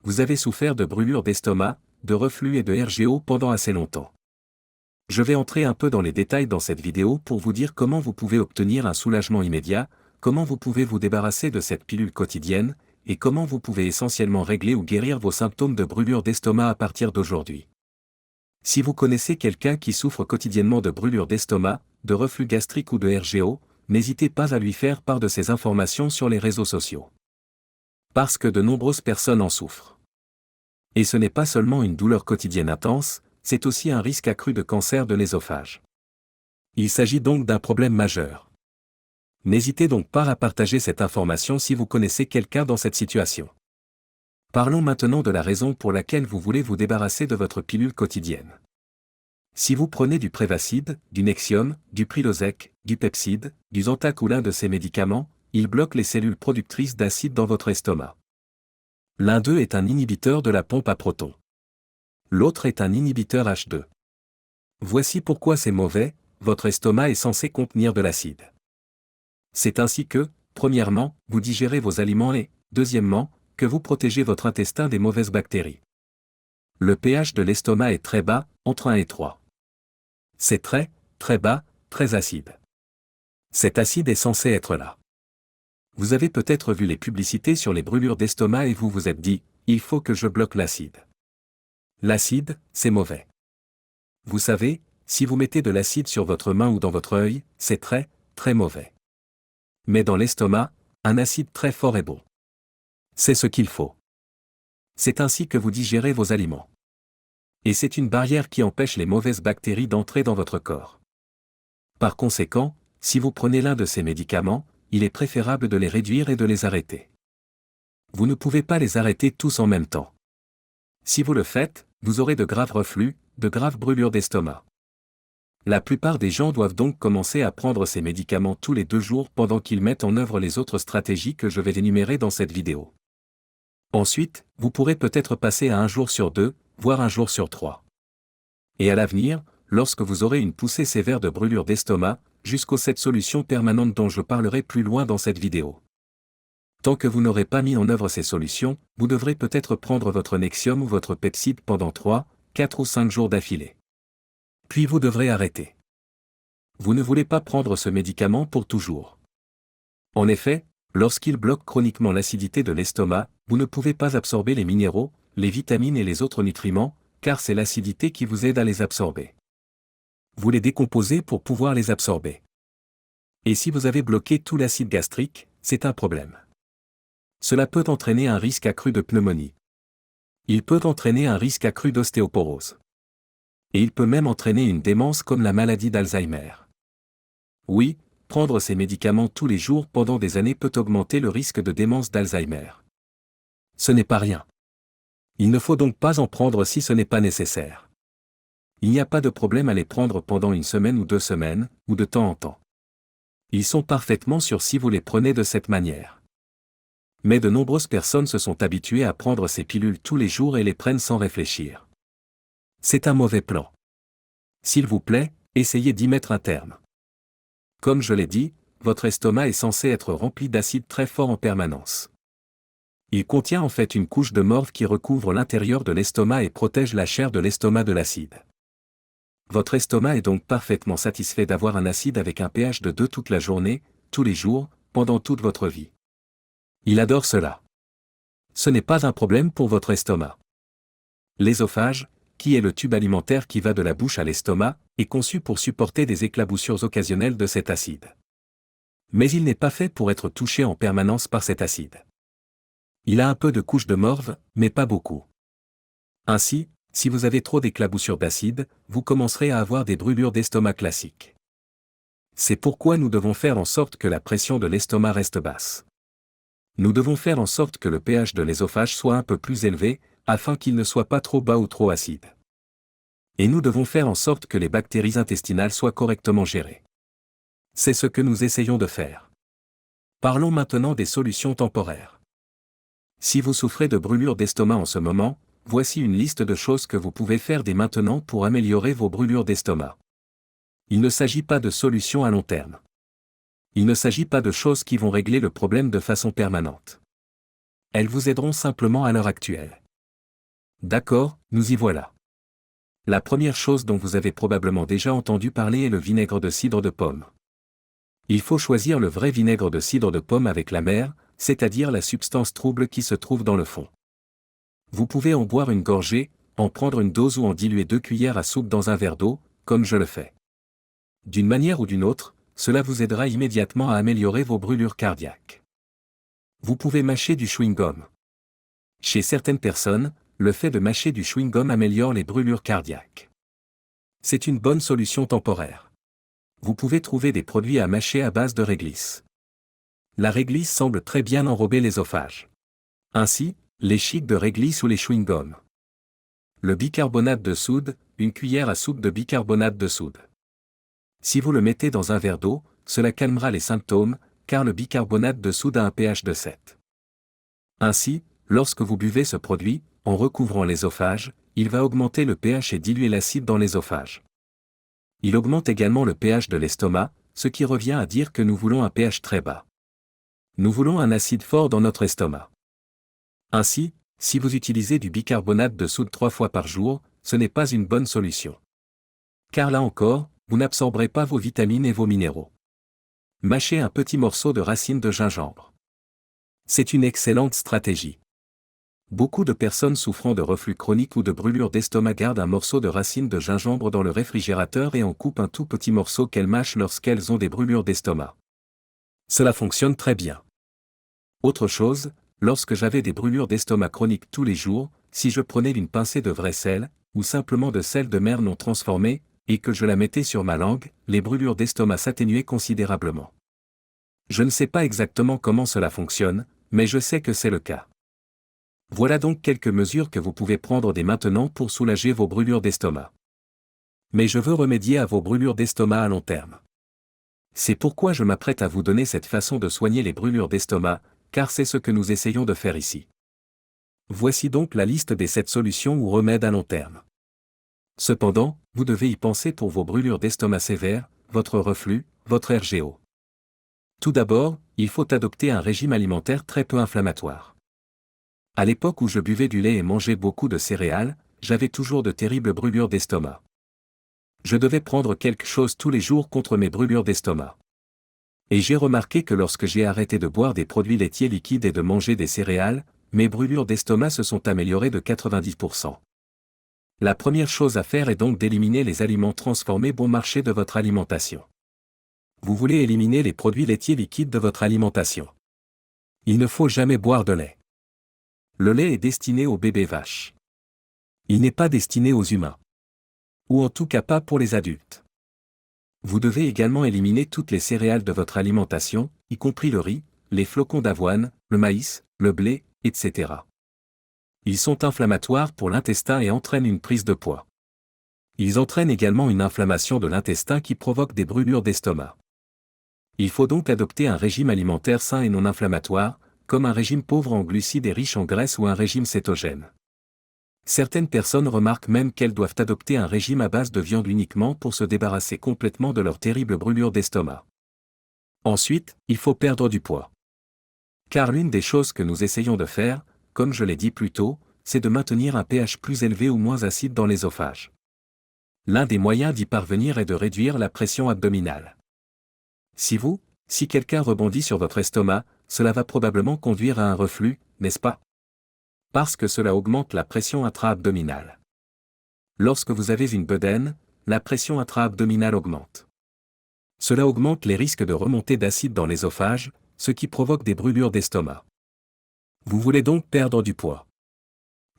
vous avez souffert de brûlures d'estomac, de reflux et de RGO pendant assez longtemps. Je vais entrer un peu dans les détails dans cette vidéo pour vous dire comment vous pouvez obtenir un soulagement immédiat, comment vous pouvez vous débarrasser de cette pilule quotidienne, et comment vous pouvez essentiellement régler ou guérir vos symptômes de brûlures d'estomac à partir d'aujourd'hui. Si vous connaissez quelqu'un qui souffre quotidiennement de brûlures d'estomac, de reflux gastrique ou de RGO, n'hésitez pas à lui faire part de ces informations sur les réseaux sociaux. Parce que de nombreuses personnes en souffrent. Et ce n'est pas seulement une douleur quotidienne intense, c'est aussi un risque accru de cancer de l'ésophage. Il s'agit donc d'un problème majeur. N'hésitez donc pas à partager cette information si vous connaissez quelqu'un dans cette situation. Parlons maintenant de la raison pour laquelle vous voulez vous débarrasser de votre pilule quotidienne. Si vous prenez du Prévacid, du Nexium, du Prilosec, du Pepcid, du Zantac ou l'un de ces médicaments, ils bloquent les cellules productrices d'acide dans votre estomac. L'un d'eux est un inhibiteur de la pompe à protons. L'autre est un inhibiteur H2. Voici pourquoi c'est mauvais, votre estomac est censé contenir de l'acide. C'est ainsi que, premièrement, vous digérez vos aliments et, deuxièmement, que vous protégez votre intestin des mauvaises bactéries. Le pH de l'estomac est très bas, entre 1 et 3. C'est très, très bas, très acide. Cet acide est censé être là. Vous avez peut-être vu les publicités sur les brûlures d'estomac et vous vous êtes dit, il faut que je bloque l'acide. L'acide, c'est mauvais. Vous savez, si vous mettez de l'acide sur votre main ou dans votre œil, c'est très, très mauvais. Mais dans l'estomac, un acide très fort est bon. C'est ce qu'il faut. C'est ainsi que vous digérez vos aliments. Et c'est une barrière qui empêche les mauvaises bactéries d'entrer dans votre corps. Par conséquent, si vous prenez l'un de ces médicaments, il est préférable de les réduire et de les arrêter. Vous ne pouvez pas les arrêter tous en même temps. Si vous le faites, vous aurez de graves reflux, de graves brûlures d'estomac. La plupart des gens doivent donc commencer à prendre ces médicaments tous les 2 jours pendant qu'ils mettent en œuvre les autres stratégies que je vais énumérer dans cette vidéo. Ensuite, vous pourrez peut-être passer à 1 jour sur 2, voire 1 jour sur 3. Et à l'avenir, lorsque vous aurez une poussée sévère de brûlure d'estomac, jusqu'aux 7 solutions permanentes dont je parlerai plus loin dans cette vidéo. Tant que vous n'aurez pas mis en œuvre ces solutions, vous devrez peut-être prendre votre Nexium ou votre Pepcid pendant 3, 4 ou 5 jours d'affilée. Puis vous devrez arrêter. Vous ne voulez pas prendre ce médicament pour toujours. En effet, lorsqu'il bloque chroniquement l'acidité de l'estomac, vous ne pouvez pas absorber les minéraux, les vitamines et les autres nutriments, car c'est l'acidité qui vous aide à les absorber. Vous les décomposez pour pouvoir les absorber. Et si vous avez bloqué tout l'acide gastrique, c'est un problème. Cela peut entraîner un risque accru de pneumonie. Il peut entraîner un risque accru d'ostéoporose. Et il peut même entraîner une démence comme la maladie d'Alzheimer. Oui, prendre ces médicaments tous les jours pendant des années peut augmenter le risque de démence d'Alzheimer. Ce n'est pas rien. Il ne faut donc pas en prendre si ce n'est pas nécessaire. Il n'y a pas de problème à les prendre pendant 1 semaine ou 2 semaines, ou de temps en temps. Ils sont parfaitement sûrs si vous les prenez de cette manière. Mais de nombreuses personnes se sont habituées à prendre ces pilules tous les jours et les prennent sans réfléchir. C'est un mauvais plan. S'il vous plaît, essayez d'y mettre un terme. Comme je l'ai dit, votre estomac est censé être rempli d'acide très fort en permanence. Il contient en fait une couche de morve qui recouvre l'intérieur de l'estomac et protège la chair de l'estomac de l'acide. Votre estomac est donc parfaitement satisfait d'avoir un acide avec un pH de 2 toute la journée, tous les jours, pendant toute votre vie. Il adore cela. Ce n'est pas un problème pour votre estomac. L'ésophage, qui est le tube alimentaire qui va de la bouche à l'estomac, est conçu pour supporter des éclaboussures occasionnelles de cet acide. Mais il n'est pas fait pour être touché en permanence par cet acide. Il a un peu de couche de morve, mais pas beaucoup. Ainsi, si vous avez trop d'éclaboussures d'acide, vous commencerez à avoir des brûlures d'estomac classiques. C'est pourquoi nous devons faire en sorte que la pression de l'estomac reste basse. Nous devons faire en sorte que le pH de l'ésophage soit un peu plus élevé, afin qu'il ne soit pas trop bas ou trop acide. Et nous devons faire en sorte que les bactéries intestinales soient correctement gérées. C'est ce que nous essayons de faire. Parlons maintenant des solutions temporaires. Si vous souffrez de brûlures d'estomac en ce moment, voici une liste de choses que vous pouvez faire dès maintenant pour améliorer vos brûlures d'estomac. Il ne s'agit pas de solutions à long terme. Il ne s'agit pas de choses qui vont régler le problème de façon permanente. Elles vous aideront simplement à l'heure actuelle. D'accord, nous y voilà. La première chose dont vous avez probablement déjà entendu parler est le vinaigre de cidre de pomme. Il faut choisir le vrai vinaigre de cidre de pomme avec l'amer, c'est-à-dire la substance trouble qui se trouve dans le fond. Vous pouvez en boire une gorgée, en prendre une dose ou en diluer 2 cuillères à soupe dans un verre d'eau, comme je le fais. D'une manière ou d'une autre, cela vous aidera immédiatement à améliorer vos brûlures cardiaques. Vous pouvez mâcher du chewing-gum. Chez certaines personnes, le fait de mâcher du chewing-gum améliore les brûlures cardiaques. C'est une bonne solution temporaire. Vous pouvez trouver des produits à mâcher à base de réglisse. La réglisse semble très bien enrober l'ésophage. Ainsi, les chics de réglisse ou les chewing-gums. Le bicarbonate de soude, une cuillère à soupe de bicarbonate de soude. Si vous le mettez dans un verre d'eau, cela calmera les symptômes, car le bicarbonate de soude a un pH de 7. Ainsi, lorsque vous buvez ce produit, en recouvrant l'ésophage, il va augmenter le pH et diluer l'acide dans l'ésophage. Il augmente également le pH de l'estomac, ce qui revient à dire que nous voulons un pH très bas. Nous voulons un acide fort dans notre estomac. Ainsi, si vous utilisez du bicarbonate de soude 3 fois par jour, ce n'est pas une bonne solution. Car là encore, vous n'absorberez pas vos vitamines et vos minéraux. Mâchez un petit morceau de racine de gingembre. C'est une excellente stratégie. Beaucoup de personnes souffrant de reflux chronique ou de brûlure d'estomac gardent un morceau de racine de gingembre dans le réfrigérateur et en coupent un tout petit morceau qu'elles mâchent lorsqu'elles ont des brûlures d'estomac. Cela fonctionne très bien. Autre chose, lorsque j'avais des brûlures d'estomac chroniques tous les jours, si je prenais une pincée de vrai sel, ou simplement de sel de mer non transformé, et que je la mettais sur ma langue, les brûlures d'estomac s'atténuaient considérablement. Je ne sais pas exactement comment cela fonctionne, mais je sais que c'est le cas. Voilà donc quelques mesures que vous pouvez prendre dès maintenant pour soulager vos brûlures d'estomac. Mais je veux remédier à vos brûlures d'estomac à long terme. C'est pourquoi je m'apprête à vous donner cette façon de soigner les brûlures d'estomac, car c'est ce que nous essayons de faire ici. Voici donc la liste des 7 solutions ou remèdes à long terme. Cependant, vous devez y penser pour vos brûlures d'estomac sévères, votre reflux, votre RGO. Tout d'abord, il faut adopter un régime alimentaire très peu inflammatoire. À l'époque où je buvais du lait et mangeais beaucoup de céréales, j'avais toujours de terribles brûlures d'estomac. Je devais prendre quelque chose tous les jours contre mes brûlures d'estomac. Et j'ai remarqué que lorsque j'ai arrêté de boire des produits laitiers liquides et de manger des céréales, mes brûlures d'estomac se sont améliorées de 90%. La première chose à faire est donc d'éliminer les aliments transformés bon marché de votre alimentation. Vous voulez éliminer les produits laitiers liquides de votre alimentation. Il ne faut jamais boire de lait. Le lait est destiné aux bébés vaches. Il n'est pas destiné aux humains. Ou en tout cas pas pour les adultes. Vous devez également éliminer toutes les céréales de votre alimentation, y compris le riz, les flocons d'avoine, le maïs, le blé, etc. Ils sont inflammatoires pour l'intestin et entraînent une prise de poids. Ils entraînent également une inflammation de l'intestin qui provoque des brûlures d'estomac. Il faut donc adopter un régime alimentaire sain et non inflammatoire, comme un régime pauvre en glucides et riche en graisse ou un régime cétogène. Certaines personnes remarquent même qu'elles doivent adopter un régime à base de viande uniquement pour se débarrasser complètement de leur terrible brûlure d'estomac. Ensuite, il faut perdre du poids. Car l'une des choses que nous essayons de faire, comme je l'ai dit plus tôt, c'est de maintenir un pH plus élevé ou moins acide dans l'ésophage. L'un des moyens d'y parvenir est de réduire la pression abdominale. Si quelqu'un rebondit sur votre estomac, cela va probablement conduire à un reflux, n'est-ce pas? Parce que cela augmente la pression intra-abdominale. Lorsque vous avez une bedaine, la pression intra-abdominale augmente. Cela augmente les risques de remontée d'acide dans l'ésophage, ce qui provoque des brûlures d'estomac. Vous voulez donc perdre du poids.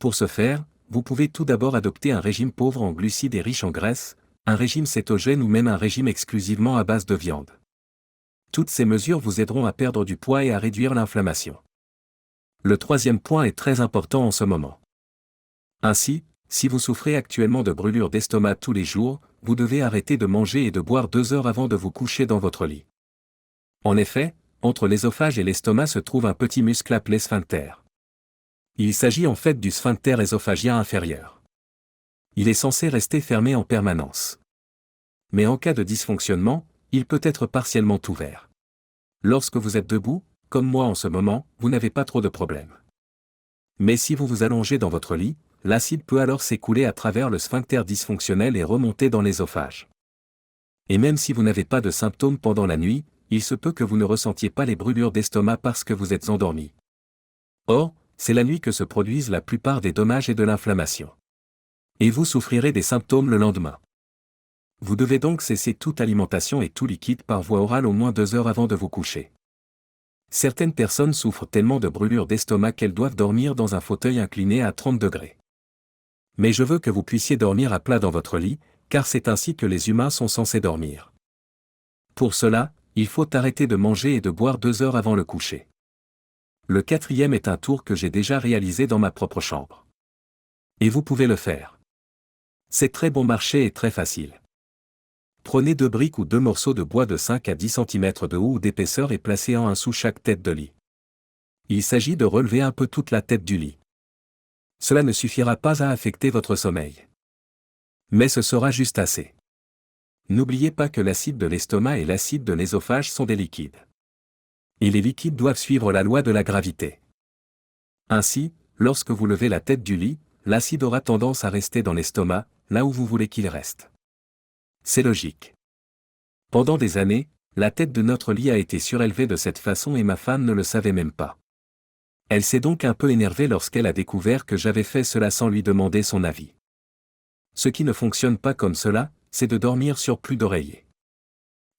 Pour ce faire, vous pouvez tout d'abord adopter un régime pauvre en glucides et riche en graisse, un régime cétogène ou même un régime exclusivement à base de viande. Toutes ces mesures vous aideront à perdre du poids et à réduire l'inflammation. Le troisième point est très important en ce moment. Ainsi, si vous souffrez actuellement de brûlures d'estomac tous les jours, vous devez arrêter de manger et de boire 2 heures avant de vous coucher dans votre lit. En effet, entre l'ésophage et l'estomac se trouve un petit muscle appelé sphincter. Il s'agit en fait du sphincter œsophagien inférieur. Il est censé rester fermé en permanence. Mais en cas de dysfonctionnement, il peut être partiellement ouvert. Lorsque vous êtes debout, comme moi en ce moment, vous n'avez pas trop de problèmes. Mais si vous vous allongez dans votre lit, l'acide peut alors s'écouler à travers le sphincter dysfonctionnel et remonter dans l'ésophage. Et même si vous n'avez pas de symptômes pendant la nuit, il se peut que vous ne ressentiez pas les brûlures d'estomac parce que vous êtes endormi. Or, c'est la nuit que se produisent la plupart des dommages et de l'inflammation. Et vous souffrirez des symptômes le lendemain. Vous devez donc cesser toute alimentation et tout liquide par voie orale au moins 2 heures avant de vous coucher. Certaines personnes souffrent tellement de brûlures d'estomac qu'elles doivent dormir dans un fauteuil incliné à 30 degrés. Mais je veux que vous puissiez dormir à plat dans votre lit, car c'est ainsi que les humains sont censés dormir. Pour cela, il faut arrêter de manger et de boire 2 heures avant le coucher. Le 4e est un tour que j'ai déjà réalisé dans ma propre chambre. Et vous pouvez le faire. C'est très bon marché et très facile. Prenez 2 briques ou 2 morceaux de bois de 5 à 10 cm de haut ou d'épaisseur et placez-en un sous chaque tête de lit. Il s'agit de relever un peu toute la tête du lit. Cela ne suffira pas à affecter votre sommeil. Mais ce sera juste assez. N'oubliez pas que l'acide de l'estomac et l'acide de l'ésophage sont des liquides. Et les liquides doivent suivre la loi de la gravité. Ainsi, lorsque vous levez la tête du lit, l'acide aura tendance à rester dans l'estomac, là où vous voulez qu'il reste. C'est logique. Pendant des années, la tête de notre lit a été surélevée de cette façon et ma femme ne le savait même pas. Elle s'est donc un peu énervée lorsqu'elle a découvert que j'avais fait cela sans lui demander son avis. Ce qui ne fonctionne pas comme cela, c'est de dormir sur plus d'oreillers.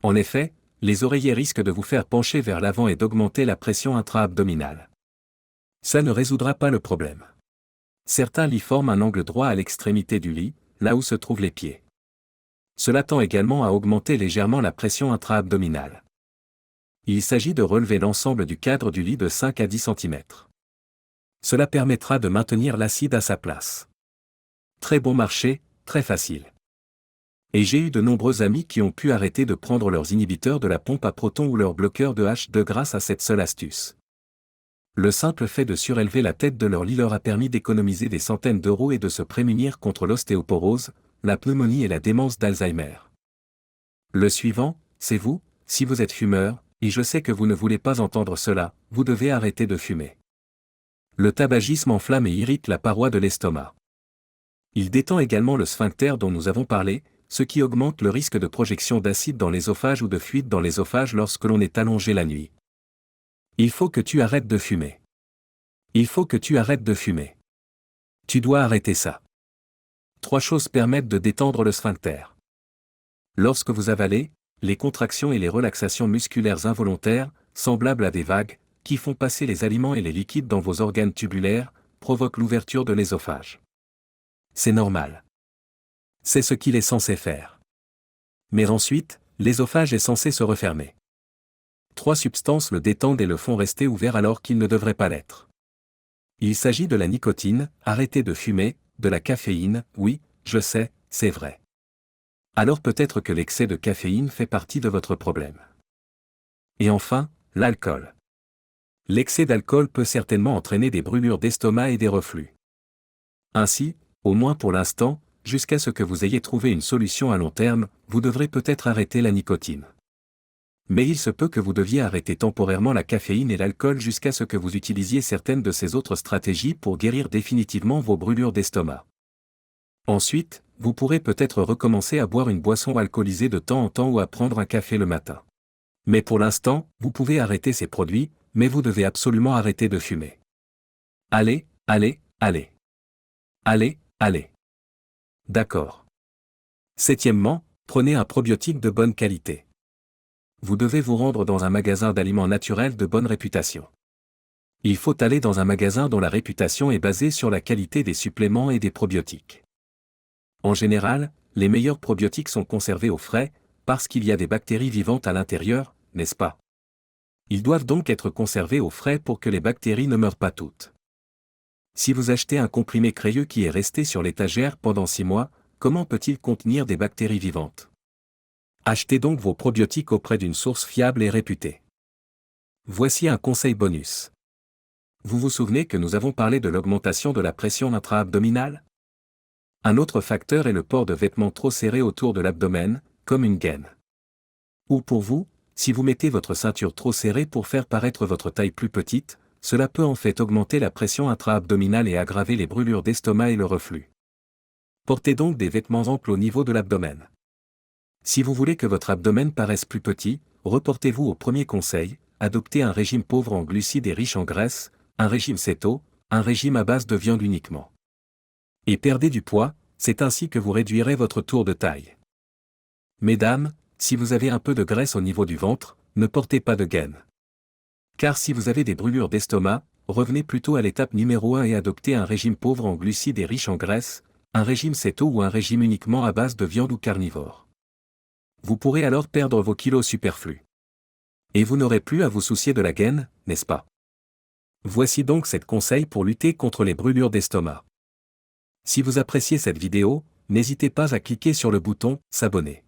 En effet, les oreillers risquent de vous faire pencher vers l'avant et d'augmenter la pression intra-abdominale. Ça ne résoudra pas le problème. Certains lits forment un angle droit à l'extrémité du lit, là où se trouvent les pieds. Cela tend également à augmenter légèrement la pression intra-abdominale. Il s'agit de relever l'ensemble du cadre du lit de 5 à 10 cm. Cela permettra de maintenir l'acide à sa place. Très bon marché, très facile. Et j'ai eu de nombreux amis qui ont pu arrêter de prendre leurs inhibiteurs de la pompe à protons ou leurs bloqueurs de H2 grâce à cette seule astuce. Le simple fait de surélever la tête de leur lit leur a permis d'économiser des centaines d'euros et de se prémunir contre l'ostéoporose, la pneumonie et la démence d'Alzheimer. Le suivant, c'est vous, si vous êtes fumeur, et je sais que vous ne voulez pas entendre cela, vous devez arrêter de fumer. Le tabagisme enflamme et irrite la paroi de l'estomac. Il détend également le sphincter dont nous avons parlé, ce qui augmente le risque de projection d'acide dans l'ésophage ou de fuite dans l'ésophage lorsque l'on est allongé la nuit. Il faut que tu arrêtes de fumer. Il faut que tu arrêtes de fumer. Tu dois arrêter ça. 3 choses permettent de détendre le sphincter. Lorsque vous avalez, les contractions et les relaxations musculaires involontaires, semblables à des vagues, qui font passer les aliments et les liquides dans vos organes tubulaires, provoquent l'ouverture de l'ésophage. C'est normal. C'est ce qu'il est censé faire. Mais ensuite, l'ésophage est censé se refermer. 3 substances le détendent et le font rester ouvert alors qu'il ne devrait pas l'être. Il s'agit de la nicotine, arrêtez de fumer, de la caféine, oui, je sais, c'est vrai. Alors peut-être que l'excès de caféine fait partie de votre problème. Et enfin, l'alcool. L'excès d'alcool peut certainement entraîner des brûlures d'estomac et des reflux. Ainsi, au moins pour l'instant, jusqu'à ce que vous ayez trouvé une solution à long terme, vous devrez peut-être arrêter la nicotine. Mais il se peut que vous deviez arrêter temporairement la caféine et l'alcool jusqu'à ce que vous utilisiez certaines de ces autres stratégies pour guérir définitivement vos brûlures d'estomac. Ensuite, vous pourrez peut-être recommencer à boire une boisson alcoolisée de temps en temps ou à prendre un café le matin. Mais pour l'instant, vous pouvez arrêter ces produits, mais vous devez absolument arrêter de fumer. Allez, allez, allez. Allez, allez. D'accord. 7e, prenez un probiotique de bonne qualité. Vous devez vous rendre dans un magasin d'aliments naturels de bonne réputation. Il faut aller dans un magasin dont la réputation est basée sur la qualité des suppléments et des probiotiques. En général, les meilleurs probiotiques sont conservés au frais, parce qu'il y a des bactéries vivantes à l'intérieur, n'est-ce pas? Ils doivent donc être conservés au frais pour que les bactéries ne meurent pas toutes. Si vous achetez un comprimé crayeux qui est resté sur l'étagère pendant 6 mois, comment peut-il contenir des bactéries vivantes? Achetez donc vos probiotiques auprès d'une source fiable et réputée. Voici un conseil bonus. Vous vous souvenez que nous avons parlé de l'augmentation de la pression intra-abdominale? Un autre facteur est le port de vêtements trop serrés autour de l'abdomen, comme une gaine. Ou pour vous, si vous mettez votre ceinture trop serrée pour faire paraître votre taille plus petite, cela peut en fait augmenter la pression intra-abdominale et aggraver les brûlures d'estomac et le reflux. Portez donc des vêtements amples au niveau de l'abdomen. Si vous voulez que votre abdomen paraisse plus petit, reportez-vous au premier conseil, adoptez un régime pauvre en glucides et riche en graisse, un régime céto, un régime à base de viande uniquement. Et perdez du poids, c'est ainsi que vous réduirez votre tour de taille. Mesdames, si vous avez un peu de graisse au niveau du ventre, ne portez pas de gaine. Car si vous avez des brûlures d'estomac, revenez plutôt à l'étape numéro 1 et adoptez un régime pauvre en glucides et riche en graisse, un régime céto ou un régime uniquement à base de viande ou carnivore. Vous pourrez alors perdre vos kilos superflus. Et vous n'aurez plus à vous soucier de la gaine, n'est-ce pas? Voici donc 7 conseils pour lutter contre les brûlures d'estomac. Si vous appréciez cette vidéo, n'hésitez pas à cliquer sur le bouton « S'abonner ».